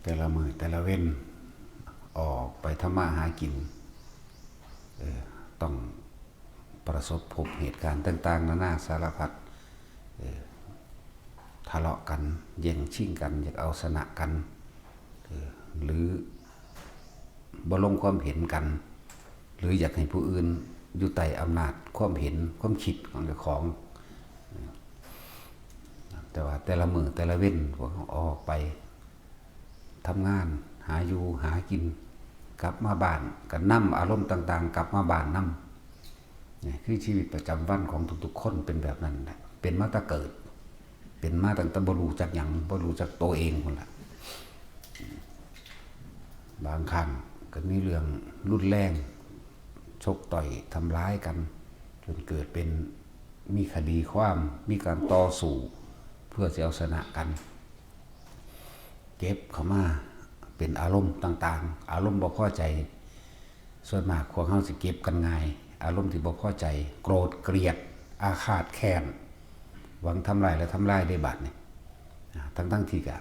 แต่ละมื้อแต่ละเว้นออกไปทำมาหากินต้องประสบพบเหตุการณ์ต่างๆนานาสารพัดทะเลาะกันแย่งชิงกันอยากเอาชนะกันหรือบ่ลงความเห็นกันหรืออยากให้ผู้อื่นอยู่ใต้อำนาจความเห็นความคิดของเจ้าของแต่ว่าแต่ละมื้อแต่ละเว้นพวกเขาออกไปทำงานหาอยู่หากินกลับมาบ้านก็นำอารมณ์ต่างๆกลับมาบ้านนำนี่คือชีวิตประจำวันของทุกๆคนเป็นแบบนั้นแหละเป็นมาตั้งเกิดเป็นมาตั้งแต่บ่รู้จักหยังบ่รู้จักตัวเองพุ่นล่ะบางครั้งก็มีเรื่องรุนแรงชกต่อยทำร้ายกันจนเกิดเป็นมีคดีความมีการต่อสู้เพื่อจะเอาชนะกันเก็บเข้ามาเป็นอารมณ์ต่างๆอารมณ์บ่พอใจส่วนมากพวกเฮาสิเก็บกันง่ายอารมณ์ที่บ่พอใจโกรธเกลียดอาฆาตแค้นหวังทำลายและทำลายได้บัดนี่ทั้งที่ก็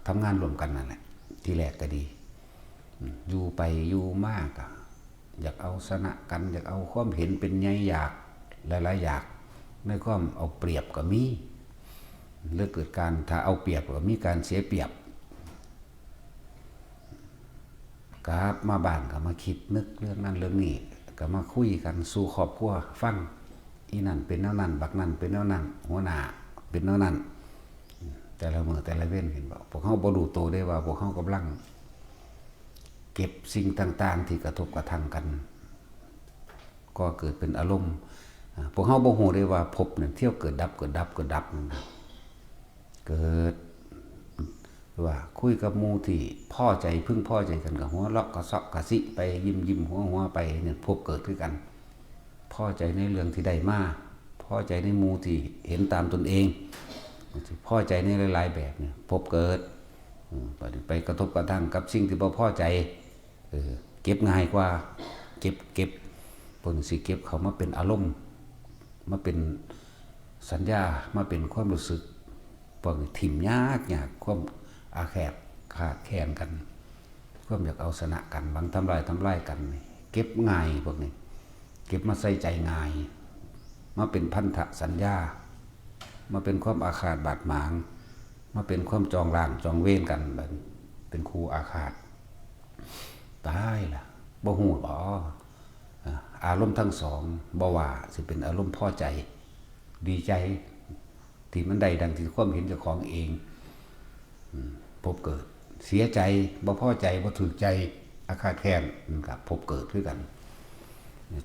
ทำงานร่วมกันนั่นแหละที่แรกก็ดีอยู่ไปอยู่มากอยากเอาชนะกันอยากเอาความเห็นเป็นใหญ่อยากหลายๆอยากในความเอาเปรียบก็มีเรื่องเกิดการถ้าเอาเปรียบก็มีการเสียเปรียบกลับมาบ้านก็มาคิดนึกเรื่องนั้นเรื่องนี้ก็มาคุยกันสู่ครอบครัวฟังอีนั่นเป็นแนวนั้นบักนั่นเป็นแนวนั้นหัวหน้าเป็นแนวนั้นแต่ละมื้อแต่ละเว้นเห็นบ่พวกเฮาบ่รู้ตัวได้ว่าพวกเฮากำลังเก็บสิ่งต่างๆที่กระทบกระทั่งกันก็เกิดเป็นอารมณ์พวกเฮาบ่ฮู้ได้ว่าภพนั่นเที่ยวเกิดดับเกิดดับเกิดดับนั่นเกิดว่าคุยกับหมู่ที่พอใจพึงพอใจกันก็หัวเราะกระซอกกระซิไปยิ้มหัวไปเนี่ยภพเกิดคือกันพอใจในเรื่องที่ได้มาพอใจในหมู่ที่เห็นตามตนเองพอใจในหลายๆแบบเนี่ยภพเกิดไปกระทบกระทั่งกับสิ่งที่บ่พอใจเก็บง่ายกว่าเก็บผลสิเก็บเขามาเป็นอารมณ์มาเป็นสัญญามาเป็นความรู้สึกพวกถิ่มยากความอาแขกขาดแค้นกันความอยากเอาชนะกันบางทำลายกันเก็บง่ายพวกนี้เก็บมาใส่ใจง่ายมาเป็นพันธสัญญามาเป็นความอาฆาตบาดหมางมาเป็นความจองร่างจองเวรกันแบบเป็นครูอาฆาตตายล่ะบ่ฮู้บ่อารมณ์ทั้งสองบ่ว่าสิเป็นอารมณ์พอใจดีใจที่มันได้ดังที่ความเห็นเจ้าของเองพบเกิดเสียใจบ่พอใจบ่ถูกใจอาฆาตแค้นกับพบเกิดคือกัน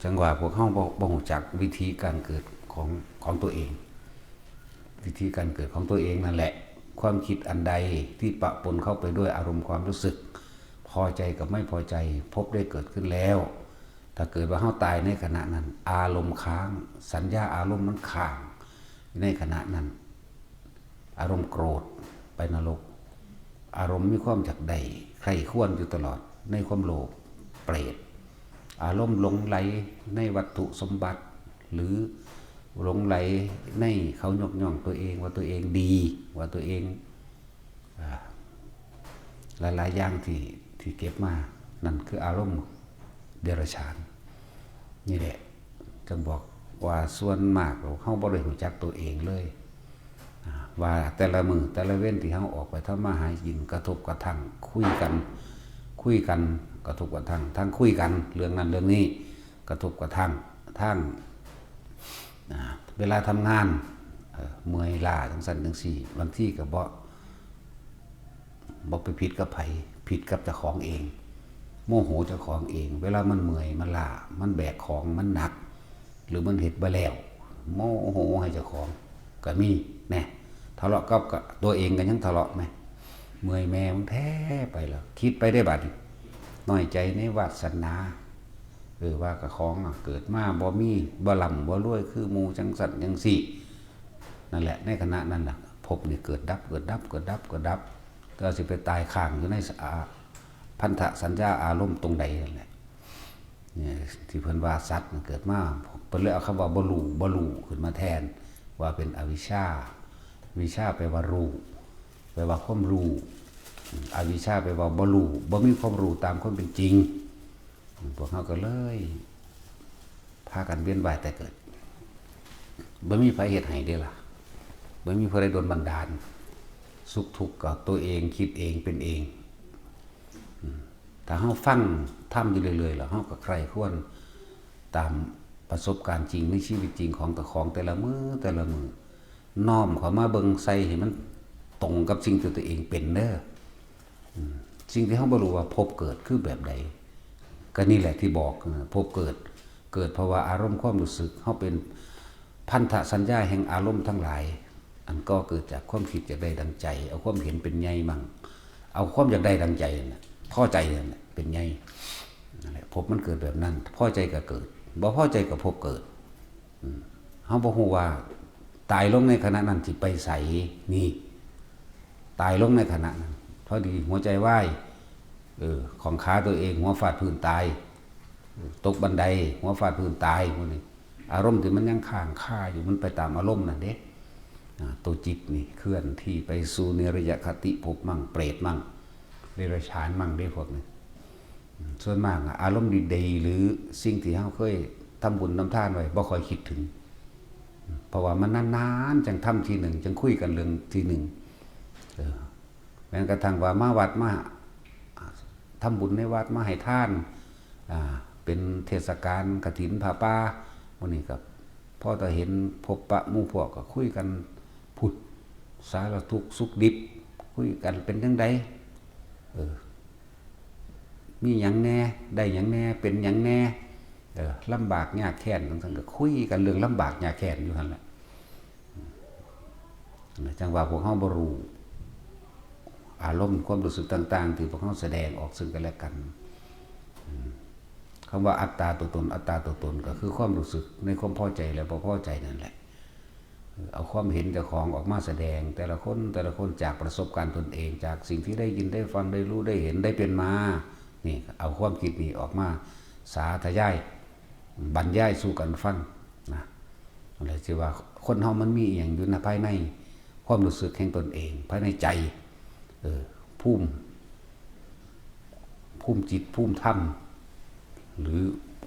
จังหวะพวกเฮาบ่ฮู้จักวิธีการเกิดของตัวเองวิธีการเกิดของตัวเองนั่นแหละความคิดอันใดที่ปะปนเข้าไปด้วยอารมณ์ความรู้สึกพอใจกับไม่พอใจพบได้เกิดขึ้นแล้วถ้าเกิดว่าเฮาตายในขณะนั้นอารมณ์ค้างสัญญาอารมณ์นั้นค้างในขณะนั้นอารมณ์โกรธไปนรกอารมณ์มีความจักใดใครควรอยู่ตลอดในความโลภเปรตอารมณ์หลงไหลในวัตถุสมบัติหรือหลงไหลในเขายกย่องตัวเองว่าตัวเองดีว่าตัวเองหลายๆอย่างที่เก็บมานั่นคืออารมณ์เดรัจฉานนี่แหละจึงบอกว่าส่วนมากเราเข้าบ่ได้รู้จักตัวเองเลยว่าแต่ละมือแต่ละเว้นที่เขาออกไปทำมาหากินกระทบกระทั่งคุยกันกระทบกระทั่งทั้งคุยกันเรื่องนั้นเรื่องนี้กระทบกระทั่งทั้งเวลาทำงานเมื่อยล้าจังสั่นจังสี่บางที่ก็บ่ไปผิดกับไผผิดกับเจ้าของเองโมโหเจ้าของเองเวลามันเมื่อยมันล้ามันแบกของมันหนักหรือมันเฮ็ดบ่แล้วโมโหให้เจ้าของก็มีแน่ทะเลาะกับตัวเองกันยังทะเลาะไหมเมื่อยแม่มึงแท้ไปแล้วคิดไปได้บัดน้อยใจในวาสนาว่ากับของเกิดมาบ่มีบ่ลำบ่รวยคือหมู่จังสั่นจังสี่นั่นแหละในขณะนั้นน่ะภพนี่เกิดดับก็สิไปตายข้างอยู่ในพันธสัญญาอารมณ์ตรงใดนั่นแหละนี่ที่เพิ่นว่าสัตว์มันเกิดมาเพิ่นเลยเอาคำว่าบ่รู้ขึ้นมาแทนว่าเป็นอวิชชาวิชาแปลว่ารู้แปลว่าความรู้ อวิชชาไปว่าบ่รู้บ่มีความรู้ตามความเป็นจริงพวกเขาก็เลยพากันเวียนว่ายแต่เกิดบ่มีไผเฮ็ดให้เด้ล่ะบ่มีผู้ใดโดนบันดาลสุขทุกข์ก็ตัวเองคิดเองเป็นเองถ้าเฮาฟังทำอยู่เรื่อยๆแล้วเฮาก็ใคร่ควรตามประสบการณ์จริงในชีวิตจริงของแต่ละมื้อน้อมเข้ามาเบิ่งใส่ให้มันตรงกับสิ่งที่ตัวเองเป็นเด้อสิ่งที่เฮาบ่รู้ว่าพบเกิดคือแบบใดก็นี่แหละที่บอกพบเกิดเพราะว่าอารมณ์ความรู้สึกเฮาเป็นพันธสัญญาแห่งอารมณ์ทั้งหลายอันก็เกิดจากความคิดอยากได้ดังใจเอาความเห็นเป็นใหญ่มั่งเอาความอยากได้ดังใจน่ะพอใจนั่นแหละเป็นใหญ่นั่นแหละพบมันเกิดแบบนั้นพอใจก็เกิดบ่พอใจก็พบเกิดเฮาบ่ฮู้ว่าตายลงในขณะนั้นสิไปไสนี่ตายลงในขณะนั้นพอดีหัวใจวายของขาตัวเองหัวฟาดพื้นตายตกบันไดหัวฟาดพื้นตายพวกนี้อารมณ์ที่มันยังค้างคาอยู่มันไปตามอารมณ์นั่นเด้ตัวจิตนี่เคลื่อนที่ไปสู่เนรยคติภพมั่งเปรตมั่งเดรัจฉานมั่งได้พวกนี้ส่วนมากอารมณ์ดีๆหรือสิ่งที่เฮาเคยทำบุญทำทานไว้บ่ค่อยคิดถึงเพราะว่ามันนานๆจังทำทีหนึ่งจังคุยกันเรื่องทีหนึ่งแม้กระทั่งว่ามาวัดมาทำบุญในวัดมาให้ท่านเป็นเทศกาลกฐินผ้าป่าวันนี้กับพ่อตาเห็นพบปะหมู่พวกก็คุยกันพุทธสารทุกข์สุขดิบคุยกันเป็นจังไดมีหยังแน่ได้หยังแน่เป็นหยังแน่ลำบากยากแค้นทั้งๆก็คุยกันเรื่องลำบากยากแค้นอยู่หั่นแหละจังว่าพวกเฮาบ่รู้อารมณ์ความรู้สึกต่างๆที่พวกเฮาแสดงออกซึ่งกันและกันคำว่าอัตตาตัวตนก็คือความรู้สึกในความพอใจและบ่พอใจนั่นแหละเอาความเห็นเจ้าของออกมาแสดงแต่ละคนจากประสบการณ์ตนเองจากสิ่งที่ได้ยินได้ฟังได้รู้ได้เห็นได้เป็นมานี่เอาความคิดนี้ออกมาสาธยายบรรยายสู่กันฟังนะอะไรที่ว่าคนเฮามันมีอย่างอยู่ในภายในความรู้สึกแห่งตนเองภายในใจภูมิจิตภูมิธรรมหรือ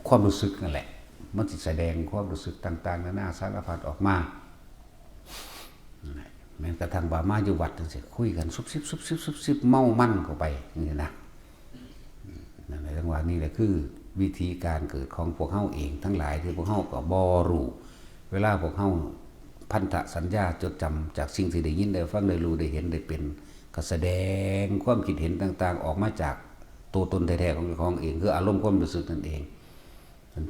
ความรู้สึกนั่นแหละมันจะแสดงความรู้สึกต่างๆนานาสารพัดออกมาแม้กระทั่งว่ามาอยู่วัดจังซี่คุยกันซุบซิบเมามั่นเข้าไปนี่นะนั่นแหละจังว่านี่แหละคือวิธีการเกิดของพวกเฮาเองทั้งหลายที่พวกเฮาก็บ่รู้เวลาพวกเฮาพันธสัญญาจดจำจากสิ่งที่ได้ยินได้ฟังได้รู้ได้เห็นได้เป็นก็แสดงความคิดเห็นต่างๆออกมาจากตัวตนแท้ๆของเจ้าของเองคืออารมณ์ความรู้สึกนั่นเอง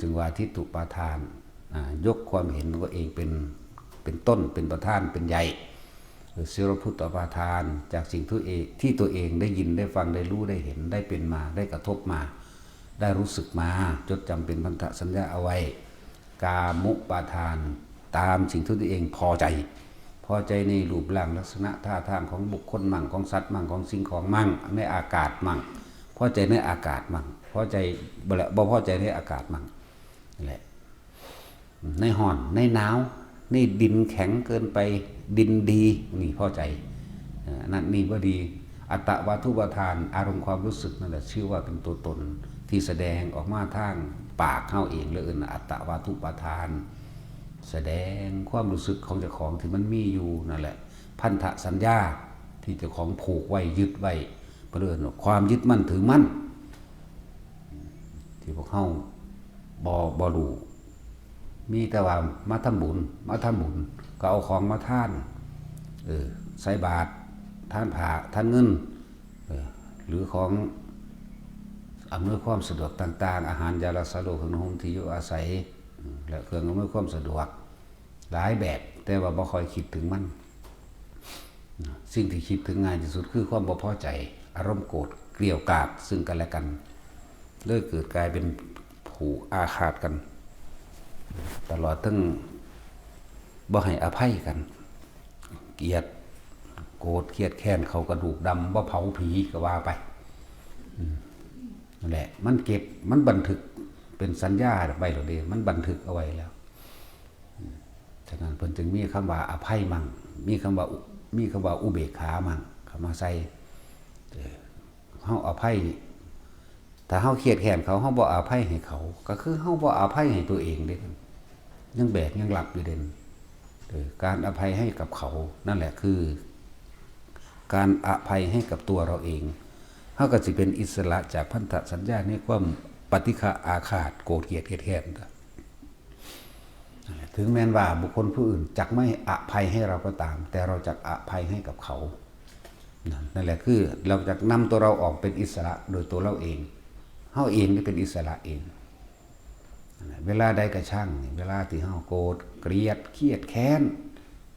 จึงว่าทิฏฐุปาทานยกความเห็นของตัวเองเป็นต้นเป็นประธานเป็นใหญ่หรือศิรพุตตปาทานจากสิ่งที่ตัวเองได้ยินได้ฟังได้รู้ได้เห็นได้เป็นมาได้กระทบมาได้รู้สึกมาจดจำเป็นพันธสัญญาเอาไว้กามุปาทานตามสิ่งที่ตัวเองพอใจในรูปร่างลักษณะท่าทางของบุคคลมั่งของสัตว์มั่งของสิ่งของมั่งในอากาศมั่งพอใจในอากาศมั่งพอใจบ่พอใจในอากาศมั่งนั่นแหละในห้อนในหนาวในดินแข็งเกินไปดินดีนี่พอใจนั่นนี่ว่าดีอัตตวาทุปทานอารมณ์ความรู้สึกนั่นแหละชื่อว่าเป็นตัวตนที่แสดงออกมาทางปากเข้าเองเลยอัตตวาทุปทานแสดงความรู้สึกของเจ้าของที่มันมีอยู่นั่นแหละพันธสัญญาที่เจ้าของผูกไว้ยึดไว้เพราะเรื่องความยึดมั่นถือมั่นที่พวกเขาบ่รู้มีแต่ว่ามาทำบุญก็เอาของมาท่านใส่บาตรท่านผ้าท่านเงินหรือของอำนวยความสะดวกต่างๆอาหารยารักษาโรคขนมที่อยู่อาศัยและเครื่องอำนวยความสะดวกหลายแบบแต่ว่าบ่ค่อยคิดถึงมันสิ่งที่คิดถึงง่ายที่สุดคือความบ่พอใจอารมณ์โกรธเกลียวกราดซึ่งกันและกันเลยเกิดกลายเป็นผูกอาฆาตกันตลอดทั้งบ่ให้อภัยกันเกลียดโกรธเกลียดแค้นเขากระดูกดำบ่เผาผีก็ว่าไปนั่นแหละมันเก็บมันบันทึกเป็นสัญญาไว้แล้วเด้มันบันทึกเอาไว้แล้วฉะนั้นเพิ่นจึงมีคำว่าอภัยมั่งมีคำว่าอุเบกขามั่งเข้ามาใส่ เฮาอภัยถ้าเฮาเครียดแค้นเขาเฮาบ่อภัยให้เขาก็คือเฮาบ่อภัยให้ตัวเองเด้ยังแบกยังหลับอยู่เด่นการอภัยให้กับเขานั่นแหละคือการอภัยให้กับตัวเราเองเฮาก็สิเป็นอิสระจากพันธสัญญาในความปฏิฆะอาฆาตโกรธเกลียดแค้นถึงแม้นว่าบุคคลผู้อื่นจักไม่อภัยให้เราก็ตามแต่เราจักอภัยให้กับเขานั่นแหละคือเราจะนำตัวเราออกเป็นอิสระโดยตัวเราเองเฮาเองนี่เป็นอิสระเองเวลาใดก็ช่างเวลาที่เฮาโกรธเกลียดเครียดแค้น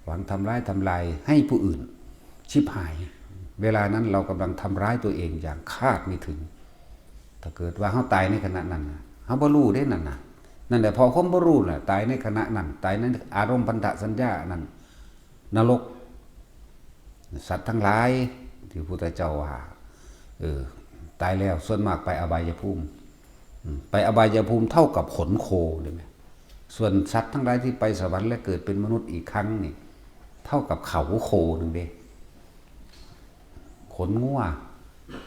หวังทำร้ายทำลายให้ผู้อื่นชิบหายเวลานั้นเรากำลังทำร้ายตัวเองอย่างคาดไม่ถึงถ้าเกิดว่าเฮาตายในขณะนั้นเฮาบ่รู้ได้นั่นนั่นแหละพอความบ่รู้น่ะตายในขณะนั้นตายในอารมณ์พันธสัญญานั้นนรกสัตว์ทั้งหลายที่พระพุทธเจ้าว่าตายแล้วส่วนมากไปอบายภูมิไปอบายภูมิเท่ากับขนโคเลยไหมส่วนสัตว์ทั้งหลายที่ไปสวรรค์และเกิดเป็นมนุษย์อีกครั้งนี่เท่ากับเขาโคหนึ่งเด้ขนงัว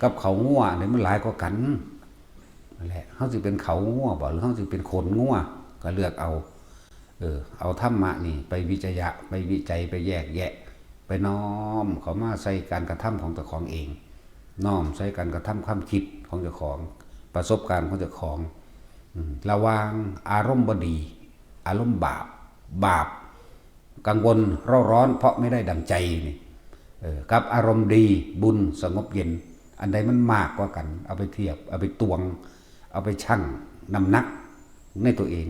กับเขางัวเนี่ยมันหลายกว่ากันนั่นแหละเขาสิเป็นเขางัวบ่หรือเขาสิเป็นขนงัวก็เลือกเอาธรรมะนี่ไปวิจัยไปวิจัยไปแยกแยะไปน้อมเขามาใส่การกระทำของเจ้าของเองน้อมใส่การกระทำความคิดของเจ้าของประสบการณ์ของเจ้าของระวางอารมณ์บดีอารมณ์บาปกังวลร้อนเพราะไม่ได้ดังใจนี่กับอารมณ์ดีบุญสงบเย็นอันใดมันมากกว่ากันเอาไปเทียบเอาไปตวงเอาไปชั่งน้ำหนักในตัวเอง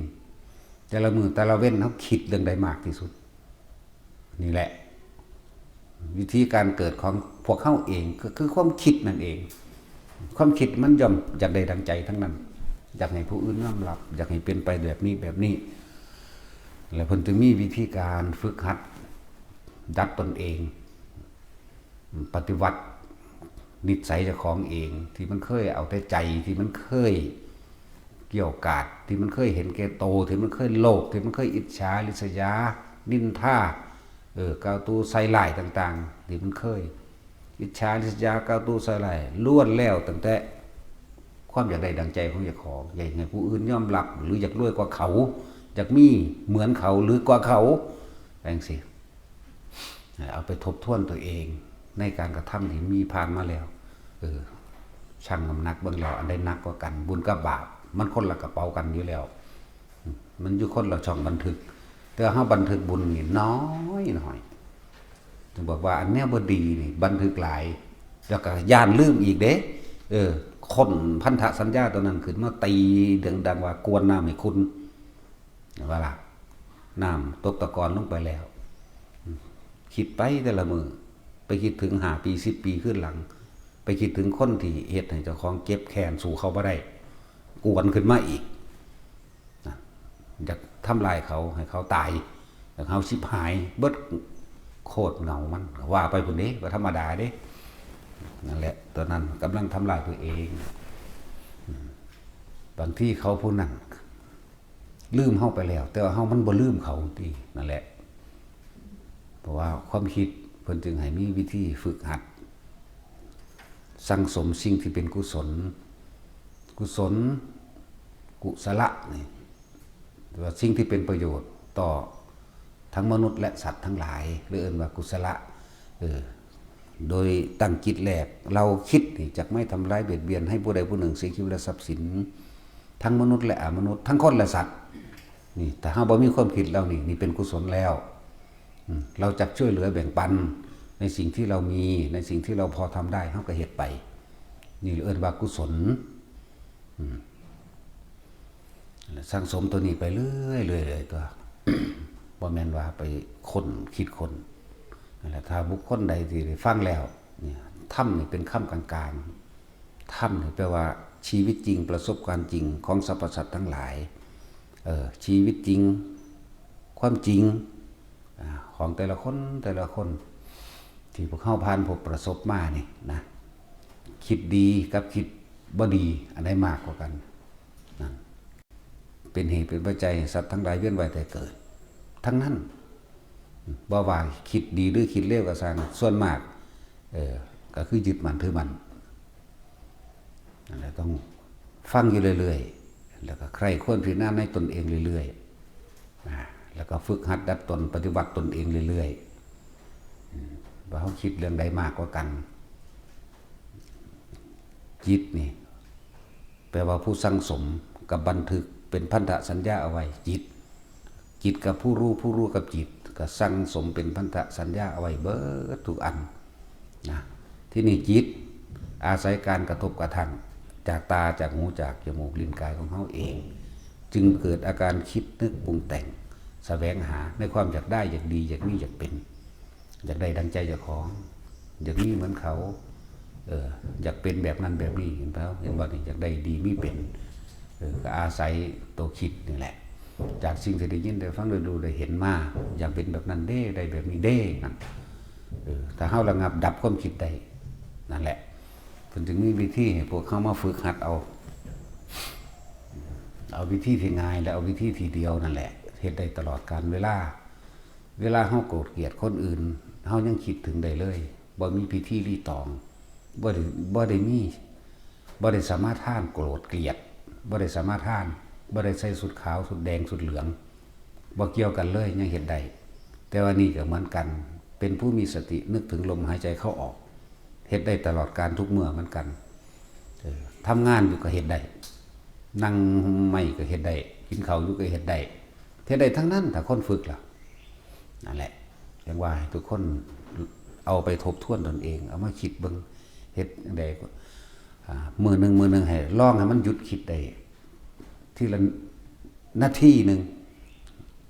แต่ละมือแต่ละเว้นเขาคิดเรื่องใดมากที่สุดนี่แหละวิธีการเกิดของพวกเขาเองก็คือความคิดนั่นเองความคิดมันย่อมอยากได้ดังใจทั้งนั้นอยากให้ผู้อื่นยอมรับอยากให้เป็นไปแบบนี้แล้วเพิ่นจะมีวิธีการฝึกหัดดัดตนเองปฏิวัตินิสัยเจ้าของเองที่มันเคยเอาแต่ใจที่มันเคยเกี่ยวกาดที่มันเคยเห็นแก่โตที่มันเคยโลภที่มันเคยอิจฉาริษยานินทากาวตูใส่ลายต่างๆที่มันเคยอิจฉาริษยากาวตูใส่ลายล้วนแล้วตั้งแต่ความอยากได้ดังใจของเจ้าของอยากให้ผู้อื่นยอมรับหรืออยากรวยกว่าเขาอยากมีเหมือนเขาหรือกว่าเขาแบ่งสิเอาไปทบทวนตัวเองในการกระทำที่มีผ่านมาแล้วชั่งน้ำหนักเบื้องแล้วอันใดหนักกว่ากันบุญกับบาปมันคนละกระเป๋ากันอยู่แล้วมันอยู่คนละช่องบันทึกแต่เฮาบันทึกบุญนี่น้อยถึงบอกว่าอันเนี้ยบ่ดีนี่บันทึกหลายแล้วก็ย่านลืมอีกเด้คนพันธสัญญาตัวนั้นขึ้นมาตีดังว่ากวนน้ำให้คุณว่าล่ะน้ำตกตะกอนลงไปแล้วคิดไปแต่ละมือไปคิดถึง5 ปี10 ปีขึ้นหลังไปคิดถึงคนที่เฮ็ดให้เจ้าของเก็บแค้นสู่เขาบ่ได้กวนขึ้นมาอีกอยากทำลายเขาให้เขาตายอยากเขาชิบหายเบิดโคตรเงามันว่าไปพุ่นเด้ว่าธรรมดาเด้นั่นแหละตอนนั้นกำลังทำลายตัวเองบางที่เขาผู้นั้นลืมเฮาไปแล้วแต่ว่าเฮามันบ่ลืมเขาตินั่นแหละเพราะว่าความคิดเพิ่นจึงให้มีวิธีฝึกหัดสั่งสมสิ่งที่เป็นกุศลกุศลนี่ว่าสิ่งที่เป็นประโยชน์ต่อทั้งมนุษย์และสัตว์ทั้งหลายหรือเอิ้นว่ากุศลโดยตั้งจิตแรกเราคิดนี่จักไม่ทำร้ายเบียดเบียนให้ผู้ใดผู้หนึ่งเสียชีวิตและทรัพย์สินทั้งมนุษย์และอมนุษย์ทั้งคนและสัตว์นี่แต่ถ้าบ่มีความคิดแล้วนี่เป็นกุศลแล้วเราจักช่วยเหลือแบ่งปันในสิ่งที่เรามีในสิ่งที่เราพอทำได้เฮาก็เฮ็ดไปนี่เอิ้นว่ากุศลสร้างสมตัวนี้ไปเรื่อยๆตัวบ่แม่นว่าไปคิดคนนั่นแหละถ้าบุคคลใดที่ได้ฟังแล้วเนี่ยธรรมนี่เป็นคำกลางๆธรรมนี่แปลว่าชีวิตจริงประสบการณ์จริงของสรรพสัตว์ทั้งหลายชีวิตจริงความจริงของแต่ละคนที่พวกเข้าผ่านพบประสบมานี่นะคิดดีกับคิดบ่ดีอันไหนมากกว่ากันนั่นเป็นเหตุเป็นปัจจัยสัตว์ทั้งหลายเวียนว่ายแต่เกิดทั้งนั้นบ่ว่าคิดดีหรือคิดเลวก็สร้างส่วนมากก็คือยึดมั่นถือมั่น นั่นแหละต้องฟังอยู่เรื่อยๆแล้วก็ใครควรพิจารณาในตนเองเรื่อยๆแล้วก็ฝึกหัดดัดตนปฏิบัติตนเองเรื่อยๆว่าเขาคิดเรื่องใดมากกว่ากันจิตนี่แปลว่าผู้สั่งสมกับบันทึกเป็นพันธสัญญาเอาไว้จิตกับผู้รู้กับจิตก็สั่งสมเป็นพันธสัญญาเอาไว้เบิดทุกอันนะที่นี่จิตอาศัยการกระทบกระทั่งจากตาจากหูจากจมูกลิ้นกายของเขาเองจึงเกิดอาการคิดนึกปรุงแต่งแสวงหาในความอยากได้อยากดีอยากมีอยากเป็นอยากได้ดังใจเจ้าของอยากมีเหมือนเขาอยากเป็นแบบนั้นแบบนี้เห็นเปล่าเห็นว่าอยากได้ดีมีเป็นก็อาศัยตัวคิดนี่แหละจากสิ่งที่ได้ยินได้ฟังได้ดูได้เห็นมาอยากเป็นแบบนั้นเด้ได้แบบนี้เด้นั่นถ้าเฮาระงับดับความคิดได้นั่นแหละเพิ่นจึงมีวิธีให้พวกเขามาฝึกหัดเอาวิธีที่ง่ายและเอาวิธีที่เดียวนั่นแหละเฮ็ดได้ตลอดกาลเวลาเฮาโกรธเกลียดคนอื่นเฮายังคิดถึงได้เลยบ่มีพิธีรีตองบ่ได้สามารถท่านโกรธเกลียดบ่ได้สามารถท่านบ่ได้ใส่สุดขาวสุดแดงสุดเหลืองบ่เกี่ยวกันเลยยังเห็นได้แต่ว่านี่ก็เหมือนกันเป็นผู้มีสตินึกถึงลมหายใจเข้าออกเฮ็ดได้ตลอดการทุกเมื่อเหมือนกันทำงานอยู่ก็เฮ็ดได้นั่งไม่ก็เฮ็ดได้กินข้าวอยู่ก็เฮ็ดได้เฮ็ดได้ทั้งนั้นถ้าคนฝึกล่ะนั่นแหละอย่างว่าทุกคนเอาไปทบทวนตนเองเอามาคิดเบิ่งเฮ็ดจังได๋มื้อนึงให้ลองให้มันหยุดคิดได้ทีละนาทีนึง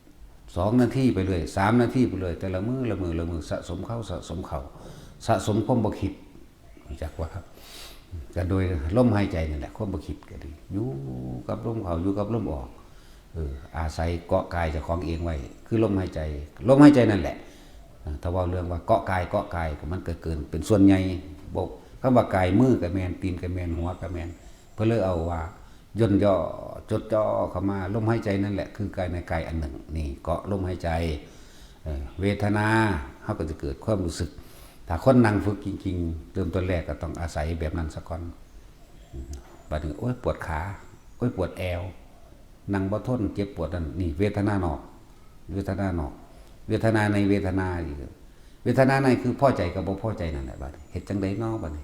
2 นาทีไปเลย3 นาทีไปเลยแต่ละมื้อสะสมเข้าสะสมความบ่คิดจักว่าก็โดยลมหายใจนั่นแหละความบ่คิดก็ดีอยู่กับลมเข้าอยู่กับลมออกอาศัยเกาะกายเจ้าของเองไว้คือลมหายใจนั่นแหละถ้าว่าเรื่องว่าเกาะกายก็มันเกินเป็นส่วนใหญ่บ่คำว่ากายมือก็แม่นตีนก็แม่นหัวก็แม่นเพื่อเลยเอาว่าย่นย่อจดจ่อเข้ามาลมหายใจนั่นแหละคือกายในกายอันหนึ่งนี่เกาะลมหายใจเวทนาเฮาก็จะเกิดความรู้สึกถ้าคนนั่งฝึกจริงๆเริ่มต้นแรกก็ต้องอาศัยแบบนั้นซะก่อนบัดนี้โอ๊ยปวดขาโอ๊ยปวดแอวนั่งบ่ทนเจ็บปวดนั่นนี่เวทนานอกเวทนาในเวทนาอีกเวทนาในคือพอใจกับบ่พอใจนั่นแหละบัดเฮ็ดจังได๋เนาะบัดนี้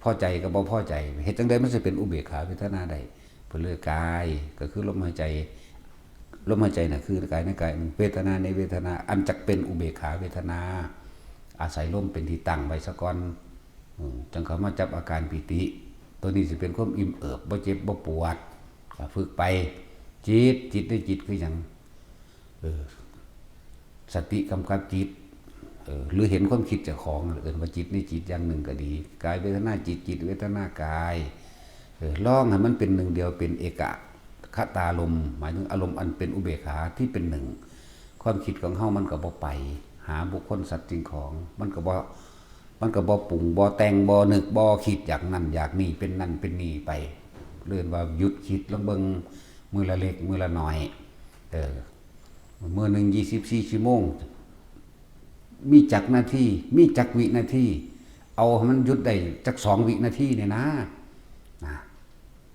พอใจกับบ่พอใจเฮ็ดจังได๋มันสิเป็นอุเบกขาเวทนาได้เพื่อเลยกายก็คือลมหายใจน่ะคือกายในกายเวทนาในเวทนาอันจักเป็นอุเบกขาเวทนาอาศัยลมเป็นที่ตั้งไว้ซะก่อนจังเขามาจับอาการปิติตัวนี้สิเป็นความอิ่มเอิบบ่เจ็บบ่ปวดฝึกไปจิตได้จิตคือหยังสติกำกับจิตหรือเห็นความคิดเจ้าของว่าจิตนี่จิตอย่างหนึ่งก็ดีกายเวทนาจิตเวทนากายลองให้มันเป็นหนึ่งเดียวเป็นเอกคตารมณ์หมายถึงอารมณ์อันเป็นอุเบกขาที่เป็นหนึ่งความคิดของเฮามันก็บ่ไปหาบุคคลสัตว์สิ่งของมันก็บ่ปรุงบ่แต่งบ่นึกบ่คิดอย่างนั้นอยากนี่เป็นนั่นเป็นนี่ไปเลื่อนว่าหยุดคิดแล้วเบิ่งมื้อละเล็กมื้อละน้อยมื้อนึง24 ชั่วโมงมีจักนาทีมีจักวินาทีเอาให้มันหยุดได้จัก2 วินาทีเนี่ยนะ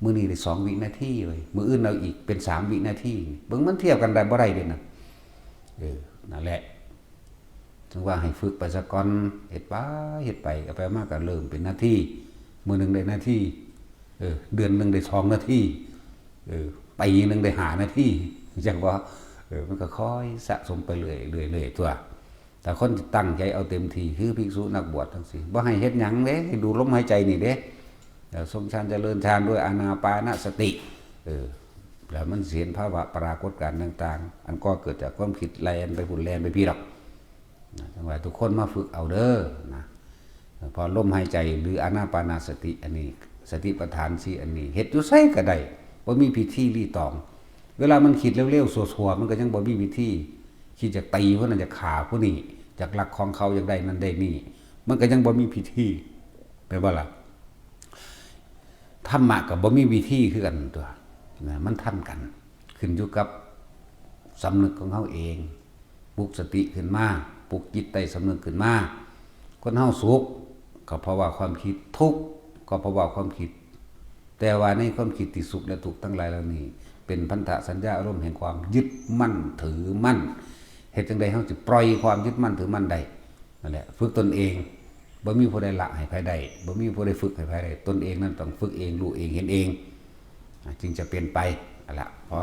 มื้อนี้ได้2 วินาทีเว้ยมื้ออื่นเอาอีกเป็น3 วินาทีเบิ่งมันเทียบกันได้บ่ได้เด้น่ะนั่นแหละถึงว่าให้ฝึกไปซะก่อนเฮ็ดไปเอาไปมากก็เริ่มเป็นนาทีมื้อนึงได้นาทีเดือนนึงได้2 นาทีปีนึงได้5 นาทีจังว่ามันก็ค่อยสะสมไปเรื่อยตัวแต่คนตั้งใจเอาเต็มที่คือภิกษุนักบวชทั้งสี่บ่ให้เฮ็ดหยังเด้ให้ดูลมหายใจนี่เด้ทรงฌานเจริญฌานด้วยอานาปานสติแล้วมันเห็นภาวะปรากฏการณ์ต่างๆอันก็เกิดจากความคิดแล่นไปพุ่นแล่นไปพี่หรอกจังว่าทุกคนมาฝึกเอาเด้อนะพอลมหายใจหรืออานาปานสติอันนี้สติปัฏฐาน4อันนี้เฮ็ดอยู่ไสก็ได้บ่มีพิธีรีตองเวลามันคิดเร็วๆสัวๆมันก็ยังบ่มีวิธีคิดจะตีผู้นั้นจะฆ่าผู้นี้จากหลักของเขาอย่างใดนั้นได้นี่มันก็ยังบ่มีพิธีแปลว่าล่ะธรรมะกับบ่มีวิธีคือกันตัวนะมันทันกันขึ้นอยู่กับสำนึกของเฮาเองปลุกสติขึ้นมาปลุกจิตใต้สำนึกขึ้นมาคนเฮาสุขก็เพราะว่าความคิดทุกข์ก็เพราะว่าความคิด แต่ว่าในความคิดที่สุขและทุกข์ทั้งหลายเหล่านี้เป็นพันธสัญญาอารมณ์แห่งความยึดมั่นถือมั่นเหตุจังใดเฮาสิปล่อยความยึดมั่นถือมั่นได้นั่นแหละฝึกตนเองบ่มีผู้ใดละให้ไผได้บ่มีผู้ใดฝึกให้ไผได้ตนเองนั้นต้องฝึกเองรู้เองเห็นเองจึงจะเป็นไปนั่นแหละเพราะ